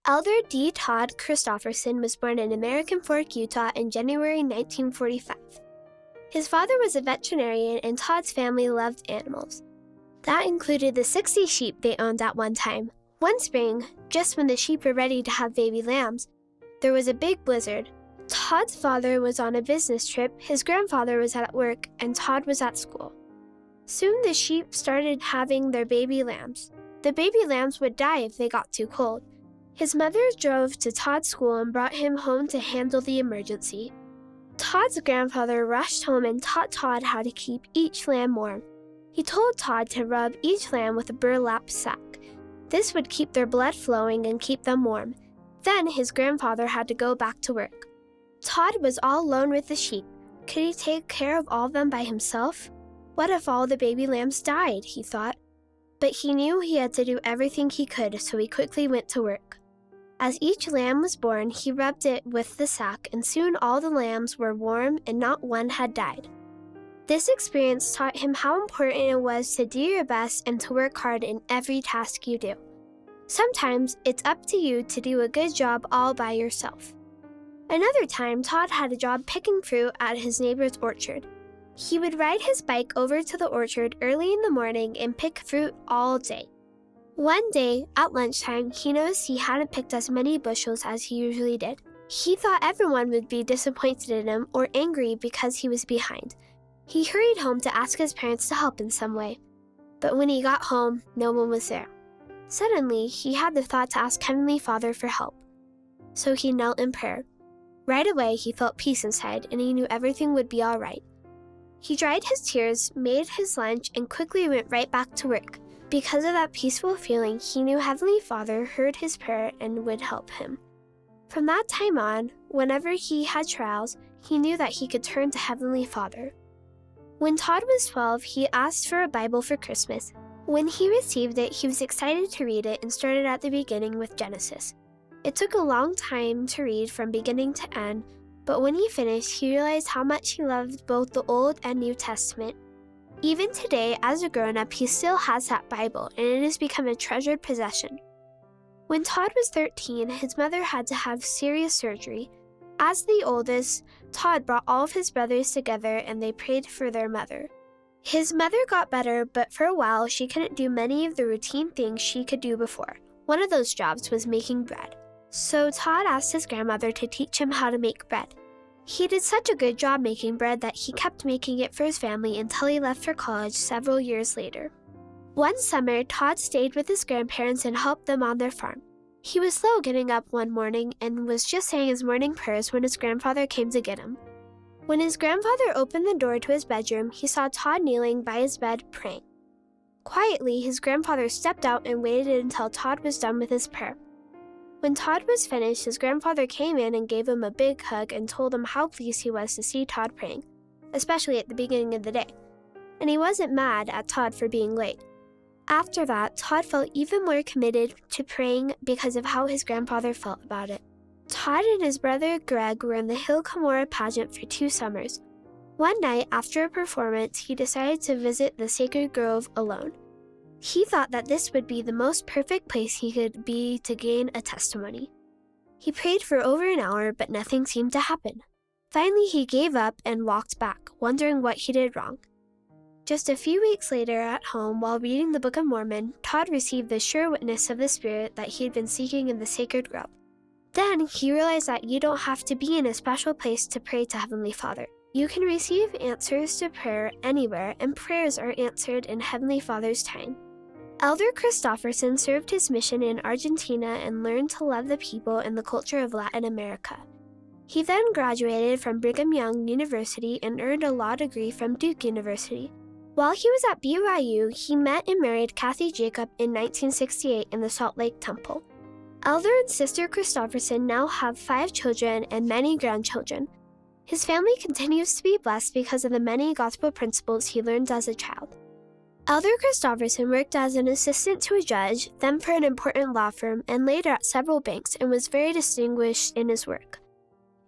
Elder D. Todd Christofferson was born in American Fork, Utah in January 1945. His father was a veterinarian and Todd's family loved animals. That included the 60 sheep they owned at one time. One spring, just when the sheep were ready to have baby lambs, there was a big blizzard. Todd's father was on a business trip, his grandfather was at work, and Todd was at school. Soon the sheep started having their baby lambs. The baby lambs would die if they got too cold. His mother drove to Todd's school and brought him home to handle the emergency. Todd's grandfather rushed home and taught Todd how to keep each lamb warm. He told Todd to rub each lamb with a burlap sack. This would keep their blood flowing and keep them warm. Then his grandfather had to go back to work. Todd was all alone with the sheep. Could he take care of all of them by himself? What if all the baby lambs died, he thought. But he knew he had to do everything he could, so he quickly went to work. As each lamb was born, he rubbed it with the sack, and soon all the lambs were warm and not one had died. This experience taught him how important it was to do your best and to work hard in every task you do. Sometimes it's up to you to do a good job all by yourself. Another time, Todd had a job picking fruit at his neighbor's orchard. He would ride his bike over to the orchard early in the morning and pick fruit all day. One day, at lunchtime, he noticed he hadn't picked as many bushels as he usually did. He thought everyone would be disappointed in him or angry because he was behind. He hurried home to ask his parents to help in some way. But when he got home, no one was there. Suddenly, he had the thought to ask Heavenly Father for help. So he knelt in prayer. Right away, he felt peace inside, and he knew everything would be all right. He dried his tears, made his lunch, and quickly went right back to work. Because of that peaceful feeling, he knew Heavenly Father heard his prayer and would help him. From that time on, whenever he had trials, he knew that he could turn to Heavenly Father. When Todd was 12, he asked for a Bible for Christmas. When he received it, he was excited to read it and started at the beginning with Genesis. It took a long time to read from beginning to end, but when he finished, he realized how much he loved both the Old and New Testament. Even today, as a grown-up, he still has that Bible, and it has become a treasured possession. When Todd was 13, his mother had to have serious surgery. As the oldest, Todd brought all of his brothers together and they prayed for their mother. His mother got better, but for a while, she couldn't do many of the routine things she could do before. One of those jobs was making bread. So Todd asked his grandmother to teach him how to make bread. He did such a good job making bread that he kept making it for his family until he left for college several years later. One summer, Todd stayed with his grandparents and helped them on their farm. He was slow getting up one morning and was just saying his morning prayers when his grandfather came to get him. When his grandfather opened the door to his bedroom, he saw Todd kneeling by his bed praying. Quietly, his grandfather stepped out and waited until Todd was done with his prayer. When Todd was finished, his grandfather came in and gave him a big hug and told him how pleased he was to see Todd praying, especially at the beginning of the day. And he wasn't mad at Todd for being late. After that, Todd felt even more committed to praying because of how his grandfather felt about it. Todd and his brother Greg were in the Hill Cumorah pageant for 2 summers. One night after a performance, he decided to visit the sacred grove alone. He thought that this would be the most perfect place he could be to gain a testimony. He prayed for over an hour, but nothing seemed to happen. Finally, he gave up and walked back, wondering what he did wrong. Just a few weeks later at home, while reading the Book of Mormon, Todd received the sure witness of the Spirit that he had been seeking in the sacred grove. Then he realized that you don't have to be in a special place to pray to Heavenly Father. You can receive answers to prayer anywhere, and prayers are answered in Heavenly Father's time. Elder Christofferson served his mission in Argentina and learned to love the people and the culture of Latin America. He then graduated from Brigham Young University and earned a law degree from Duke University. While he was at BYU, he met and married Kathy Jacob in 1968 in the Salt Lake Temple. Elder and Sister Christofferson now have 5 children and many grandchildren. His family continues to be blessed because of the many gospel principles he learned as a child. Elder Christofferson worked as an assistant to a judge, then for an important law firm, and later at several banks, and was very distinguished in his work.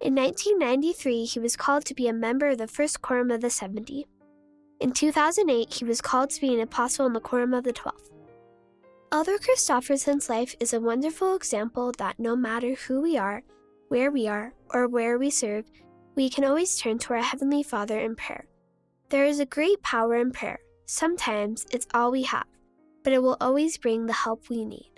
In 1993, he was called to be a member of the First Quorum of the 70. In 2008, he was called to be an apostle in the Quorum of the 12. Elder Christofferson's life is a wonderful example that no matter who we are, or where we serve, we can always turn to our Heavenly Father in prayer. There is a great power in prayer. Sometimes it's all we have, but it will always bring the help we need.